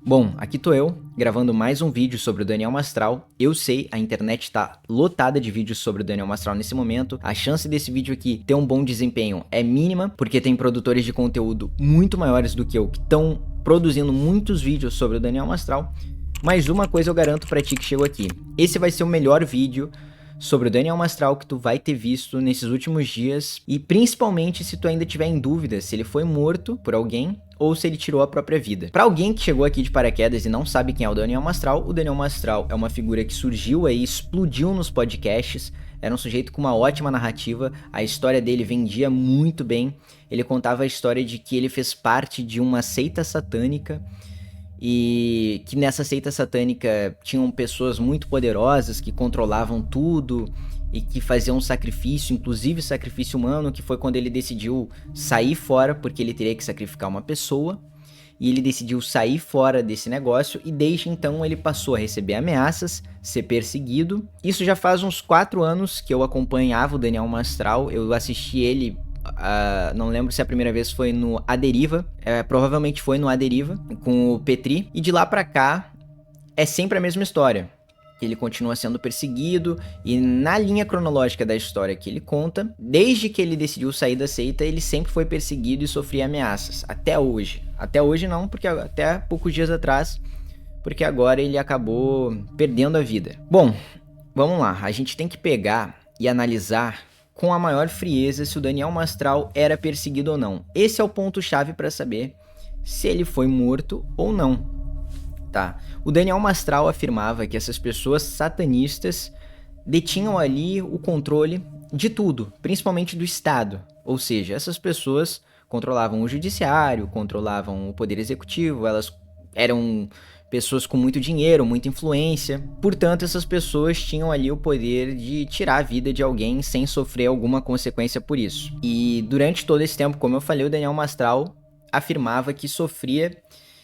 Bom, aqui tô eu, gravando mais um vídeo sobre o Daniel Mastral. Eu sei, a internet tá lotada de vídeos sobre o Daniel Mastral nesse momento. A chance desse vídeo aqui ter um bom desempenho é mínima, porque tem produtores de conteúdo muito maiores do que eu, que estão produzindo muitos vídeos sobre o Daniel Mastral. Mas uma coisa eu garanto pra ti que chegou aqui. Esse vai ser o melhor vídeo sobre o Daniel Mastral que tu vai ter visto nesses últimos dias, e principalmente se tu ainda tiver em dúvida se ele foi morto por alguém ou se ele tirou a própria vida. Para alguém que chegou aqui de paraquedas e não sabe quem é o Daniel Mastral é uma figura que surgiu aí, explodiu nos podcasts, era um sujeito com uma ótima narrativa, a história dele vendia muito bem, ele contava a história de que ele fez parte de uma seita satânica, e que nessa seita satânica tinham pessoas muito poderosas que controlavam tudo e que faziam sacrifício, inclusive sacrifício humano, que foi quando ele decidiu sair fora, porque ele teria que sacrificar uma pessoa, e ele decidiu sair fora desse negócio, e desde então ele passou a receber ameaças, ser perseguido. Isso já faz uns 4 anos que eu acompanhava o Daniel Mastral, eu assisti ele... não lembro se a primeira vez foi no A Deriva, provavelmente foi no A Deriva, com o Petri, e de lá pra cá é sempre a mesma história. Ele continua sendo perseguido, e na linha cronológica da história que ele conta, desde que ele decidiu sair da seita, ele sempre foi perseguido e sofria ameaças, até hoje. Até hoje não, porque até poucos dias atrás, porque agora ele acabou perdendo a vida. Bom, vamos lá, a gente tem que pegar e analisar com a maior frieza se o Daniel Mastral era perseguido ou não. Esse é o ponto-chave para saber se ele foi morto ou não, tá? O Daniel Mastral afirmava que essas pessoas satanistas detinham ali o controle de tudo, principalmente do Estado. Ou seja, essas pessoas controlavam o judiciário, controlavam o poder executivo, elas eram pessoas com muito dinheiro, muita influência. Portanto, essas pessoas tinham ali o poder de tirar a vida de alguém sem sofrer alguma consequência por isso. E durante todo esse tempo, como eu falei, o Daniel Mastral afirmava que sofria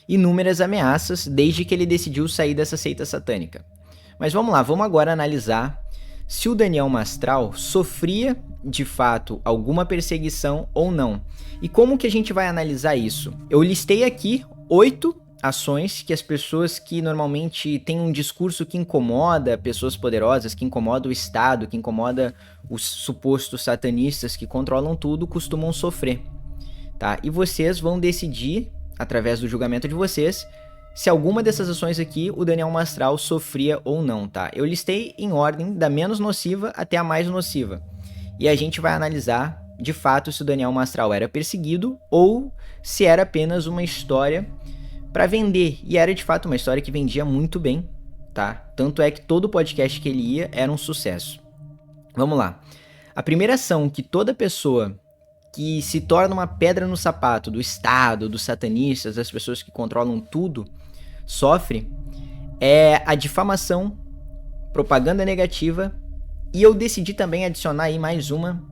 inúmeras ameaças desde que ele decidiu sair dessa seita satânica. Mas vamos lá, vamos agora analisar se o Daniel Mastral sofria de fato alguma perseguição ou não. E como que a gente vai analisar isso? Eu listei aqui 8 ações que as pessoas que normalmente têm um discurso que incomoda pessoas poderosas, que incomoda o Estado, que incomoda os supostos satanistas que controlam tudo, costumam sofrer, tá? E vocês vão decidir, através do julgamento de vocês, se alguma dessas ações aqui o Daniel Mastral sofria ou não, tá? Eu listei em ordem da menos nociva até a mais nociva. E a gente vai analisar, de fato, se o Daniel Mastral era perseguido ou se era apenas uma história para vender. E era de fato uma história que vendia muito bem, tá? Tanto é que todo podcast que ele ia era um sucesso. Vamos lá. A primeira ação que toda pessoa que se torna uma pedra no sapato do Estado, dos satanistas, das pessoas que controlam tudo, sofre, é a difamação, propaganda negativa, e eu decidi também adicionar aí mais uma,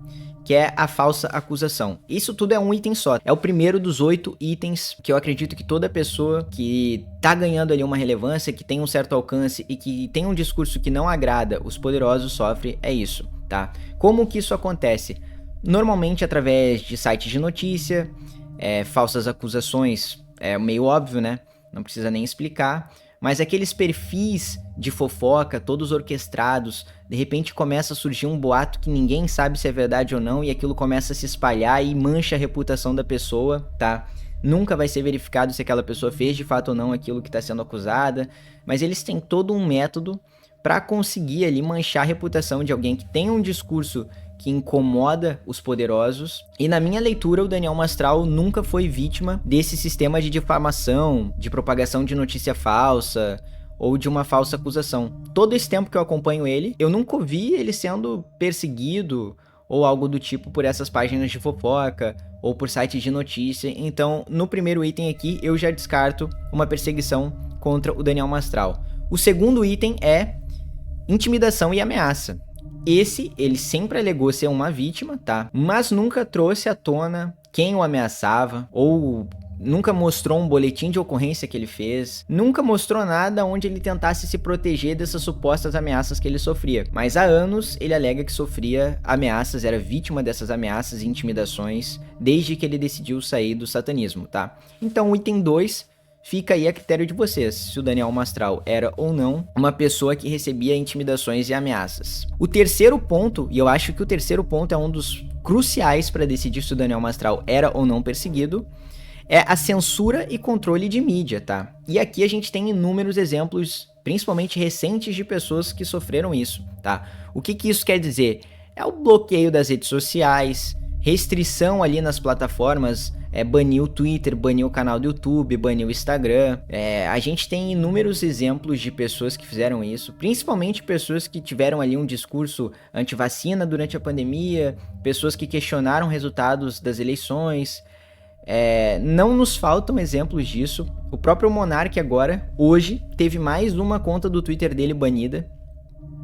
que é a falsa acusação. Isso tudo é um item só, é o primeiro dos 8 itens que eu acredito que toda pessoa que tá ganhando ali uma relevância, que tem um certo alcance e que tem um discurso que não agrada os poderosos sofre, é isso, tá? Como que isso acontece? Normalmente através de sites de notícia, falsas acusações, é meio óbvio, né? Não precisa nem explicar. Mas aqueles perfis de fofoca, todos orquestrados, de repente começa a surgir um boato que ninguém sabe se é verdade ou não, e aquilo começa a se espalhar e mancha a reputação da pessoa, tá? Nunca vai ser verificado se aquela pessoa fez de fato ou não aquilo que está sendo acusada, mas eles têm todo um método para conseguir ali manchar a reputação de alguém que tem um discurso que incomoda os poderosos. E na minha leitura, o Daniel Mastral nunca foi vítima desse sistema de difamação, de propagação de notícia falsa ou de uma falsa acusação. Todo esse tempo que eu acompanho ele, eu nunca ouvi ele sendo perseguido ou algo do tipo por essas páginas de fofoca ou por sites de notícia. Então, no primeiro item aqui, eu já descarto uma perseguição contra o Daniel Mastral. O segundo item é intimidação e ameaça. Ele sempre alegou ser uma vítima, tá? Mas nunca trouxe à tona quem o ameaçava, ou nunca mostrou um boletim de ocorrência que ele fez, nunca mostrou nada onde ele tentasse se proteger dessas supostas ameaças que ele sofria. Mas há anos ele alega que sofria ameaças, era vítima dessas ameaças e intimidações desde que ele decidiu sair do satanismo, tá? Então o item 2 fica aí a critério de vocês, se o Daniel Mastral era ou não uma pessoa que recebia intimidações e ameaças. O terceiro ponto, e eu acho que o terceiro ponto é um dos cruciais para decidir se o Daniel Mastral era ou não perseguido, é a censura e controle de mídia, tá? E aqui a gente tem inúmeros exemplos, principalmente recentes, de pessoas que sofreram isso, tá? O que isso quer dizer? É o bloqueio das redes sociais, restrição ali nas plataformas, banir o Twitter, banir o canal do YouTube, banir o Instagram. A gente tem inúmeros exemplos de pessoas que fizeram isso, principalmente pessoas que tiveram ali um discurso anti-vacina durante a pandemia, pessoas que questionaram resultados das eleições. Não nos faltam exemplos disso. O próprio Monark agora, hoje, teve mais uma conta do Twitter dele banida.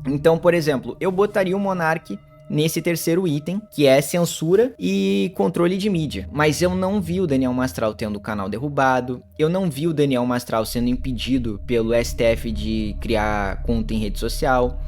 Então, por exemplo, eu botaria o Monark nesse terceiro item, que é censura e controle de mídia. Mas eu não vi o Daniel Mastral tendo o canal derrubado, eu não vi o Daniel Mastral sendo impedido pelo STF de criar conta em rede social,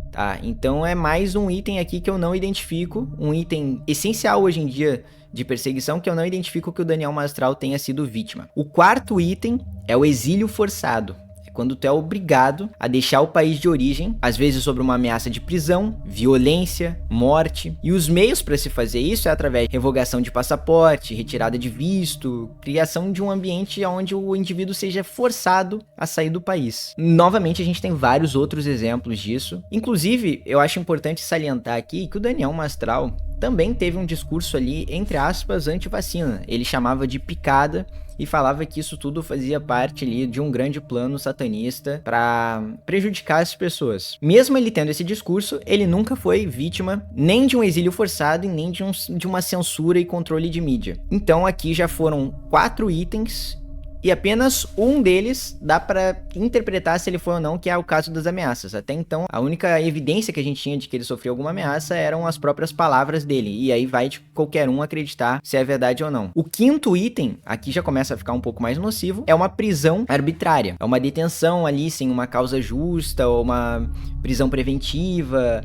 tá? Então é mais um item aqui que eu não identifico, um item essencial hoje em dia de perseguição que eu não identifico que o Daniel Mastral tenha sido vítima. O quarto item é o exílio forçado. Quando tu é obrigado a deixar o país de origem, às vezes sob uma ameaça de prisão, violência, morte. E os meios para se fazer isso é através de revogação de passaporte, retirada de visto, criação de um ambiente onde o indivíduo seja forçado a sair do país. Novamente, a gente tem vários outros exemplos disso. Inclusive, eu acho importante salientar aqui que o Daniel Mastral também teve um discurso ali, entre aspas, anti-vacina. Ele chamava de picada e falava que isso tudo fazia parte ali de um grande plano satanista para prejudicar as pessoas. Mesmo ele tendo esse discurso, ele nunca foi vítima nem de um exílio forçado e nem de uma censura e controle de mídia. Então aqui já foram 4 itens e apenas um deles dá para interpretar se ele foi ou não, que é o caso das ameaças. Até então, a única evidência que a gente tinha de que ele sofreu alguma ameaça eram as próprias palavras dele. E aí vai de qualquer um acreditar se é verdade ou não. O quinto item, aqui já começa a ficar um pouco mais nocivo, é uma prisão arbitrária. É uma detenção ali sem uma causa justa, ou uma prisão preventiva,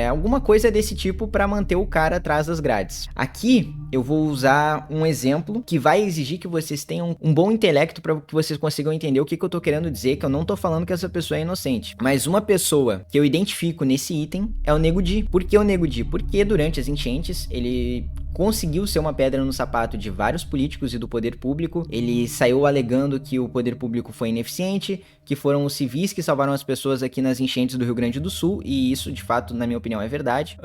alguma coisa desse tipo para manter o cara atrás das grades. Aqui eu vou usar um exemplo que vai exigir que vocês tenham um bom intelecto para que vocês consigam entender o que eu tô querendo dizer, que eu não tô falando que essa pessoa é inocente. Mas uma pessoa que eu identifico nesse item é o Nego Di. Por que o Nego Di? Porque durante as enchentes ele conseguiu ser uma pedra no sapato de vários políticos e do poder público. Ele saiu alegando que o poder público foi ineficiente, que foram os civis que salvaram as pessoas aqui nas enchentes do Rio Grande do Sul, e isso de fato, na minha opinião, é verdade.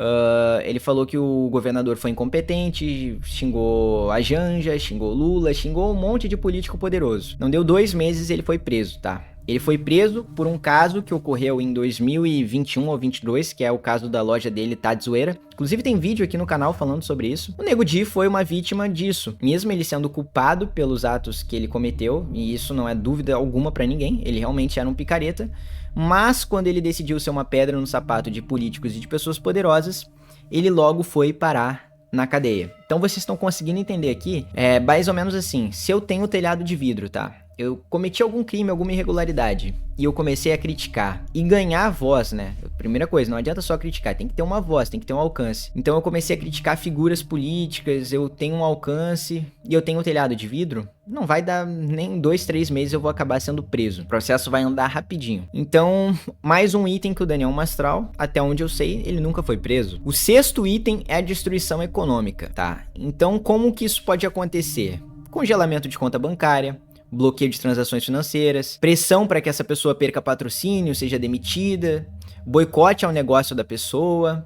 Ele falou que o governador foi incompetente, xingou a Janja, xingou Lula, xingou um monte de político poderoso. Não deu 2 meses e ele foi preso, tá? Ele foi preso por um caso que ocorreu em 2021 ou 22, que é o caso da loja dele, Tá de Zoeira. Inclusive tem vídeo aqui no canal falando sobre isso. O Nego Di foi uma vítima disso, mesmo ele sendo culpado pelos atos que ele cometeu, e isso não é dúvida alguma pra ninguém, ele realmente era um picareta, mas quando ele decidiu ser uma pedra no sapato de políticos e de pessoas poderosas, ele logo foi parar na cadeia. Então vocês estão conseguindo entender aqui? É mais ou menos assim, se eu tenho telhado de vidro, tá? Eu cometi algum crime, alguma irregularidade, e eu comecei a criticar e ganhar voz, né? Primeira coisa, não adianta só criticar, tem que ter uma voz, tem que ter um alcance. Então eu comecei a criticar figuras políticas, eu tenho um alcance e eu tenho um telhado de vidro, não vai dar nem 2, 3 meses eu vou acabar sendo preso. O processo vai andar rapidinho. Então, mais um item que o Daniel Mastral, até onde eu sei, ele nunca foi preso. O sexto item é a destruição econômica, tá? Então, como que isso pode acontecer? Congelamento de conta bancária, bloqueio de transações financeiras, pressão para que essa pessoa perca patrocínio, seja demitida, boicote ao negócio da pessoa,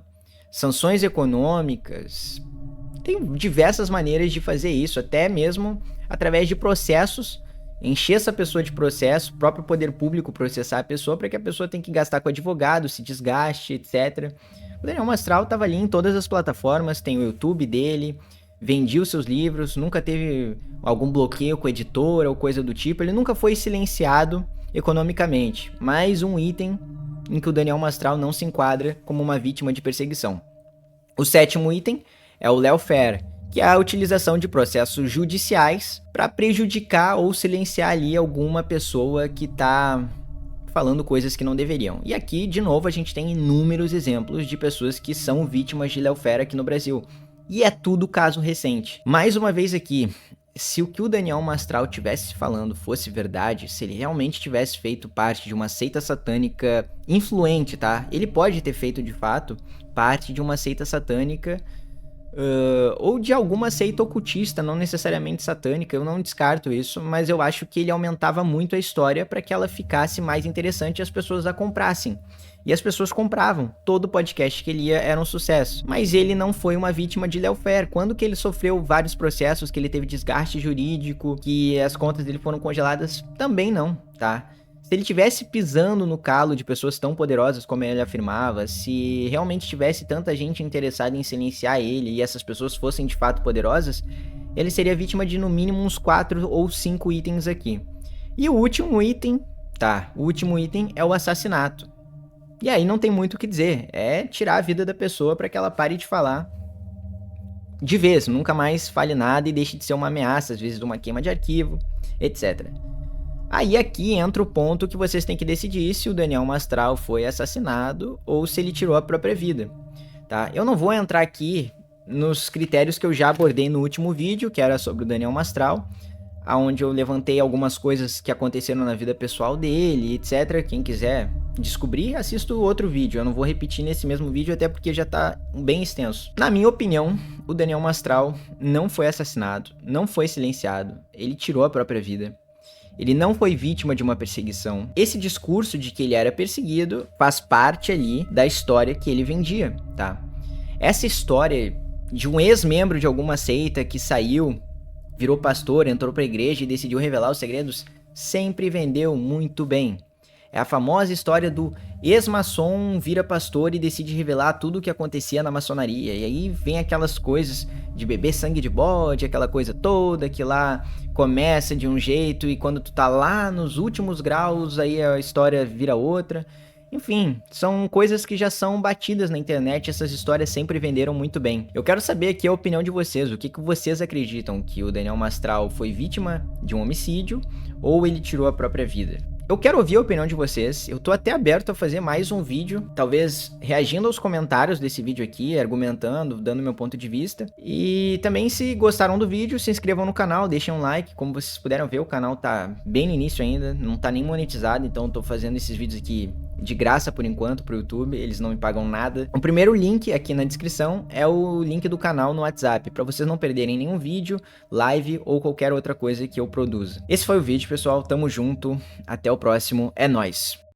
sanções econômicas. Tem diversas maneiras de fazer isso, até mesmo através de processos, encher essa pessoa de processo, o próprio poder público processar a pessoa para que a pessoa tenha que gastar com advogado, se desgaste, etc. O Daniel Mastral estava ali em todas as plataformas, tem o YouTube dele, vendia os seus livros, nunca teve algum bloqueio com a editora ou coisa do tipo, ele nunca foi silenciado economicamente. Mais um item em que o Daniel Mastral não se enquadra como uma vítima de perseguição. O sétimo item é o lawfare, que é a utilização de processos judiciais para prejudicar ou silenciar ali alguma pessoa que está falando coisas que não deveriam. E aqui, de novo, a gente tem inúmeros exemplos de pessoas que são vítimas de lawfare aqui no Brasil. E é tudo caso recente. Mais uma vez aqui, se o que o Daniel Mastral tivesse falando fosse verdade, se ele realmente tivesse feito parte de uma seita satânica influente, tá? Ele pode ter feito, de fato, parte de uma seita satânica ou de alguma seita ocultista, não necessariamente satânica, eu não descarto isso, mas eu acho que ele aumentava muito a história para que ela ficasse mais interessante e as pessoas a comprassem. E as pessoas compravam, todo podcast que ele ia era um sucesso. Mas ele não foi uma vítima de Lawfare. Quando que ele sofreu vários processos, que ele teve desgaste jurídico, que as contas dele foram congeladas? Também não, tá? Se ele tivesse pisando no calo de pessoas tão poderosas como ele afirmava, se realmente tivesse tanta gente interessada em silenciar ele e essas pessoas fossem de fato poderosas, ele seria vítima de no mínimo uns 4 ou 5 itens aqui. E o último item, tá? O último item é o assassinato. E aí não tem muito o que dizer, é tirar a vida da pessoa para que ela pare de falar de vez, nunca mais fale nada e deixe de ser uma ameaça, às vezes de uma queima de arquivo, etc. Aí aqui entra o ponto que vocês têm que decidir se o Daniel Mastral foi assassinado ou se ele tirou a própria vida, tá? Eu não vou entrar aqui nos critérios que eu já abordei no último vídeo, que era sobre o Daniel Mastral, onde eu levantei algumas coisas que aconteceram na vida pessoal dele, etc. Quem quiser descobrir, assista o outro vídeo. Eu não vou repetir nesse mesmo vídeo, até porque já tá bem extenso. Na minha opinião, o Daniel Mastral não foi assassinado, não foi silenciado, ele tirou a própria vida. Ele não foi vítima de uma perseguição. Esse discurso de que ele era perseguido faz parte ali da história que ele vendia, tá? Essa história de um ex-membro de alguma seita que saiu, virou pastor, entrou pra igreja e decidiu revelar os segredos, sempre vendeu muito bem. É a famosa história do ex-maçom vira pastor e decide revelar tudo o que acontecia na maçonaria. E aí vem aquelas coisas de beber sangue de bode, aquela coisa toda que lá começa de um jeito e quando tu tá lá nos últimos graus, aí a história vira outra. Enfim, são coisas que já são batidas na internet, essas histórias sempre venderam muito bem. Eu quero saber aqui a opinião de vocês, o que vocês acreditam, que o Daniel Mastral foi vítima de um homicídio ou ele tirou a própria vida? Eu quero ouvir a opinião de vocês, eu tô até aberto a fazer mais um vídeo, talvez reagindo aos comentários desse vídeo aqui, argumentando, dando meu ponto de vista. E também se gostaram do vídeo, se inscrevam no canal, deixem um like, como vocês puderam ver o canal tá bem no início ainda, não tá nem monetizado, então eu tô fazendo esses vídeos aqui de graça por enquanto pro YouTube, eles não me pagam nada. O primeiro link aqui na descrição é o link do canal no WhatsApp, para vocês não perderem nenhum vídeo, live ou qualquer outra coisa que eu produza. Esse foi o vídeo, pessoal, tamo junto, até o próximo, é nóis!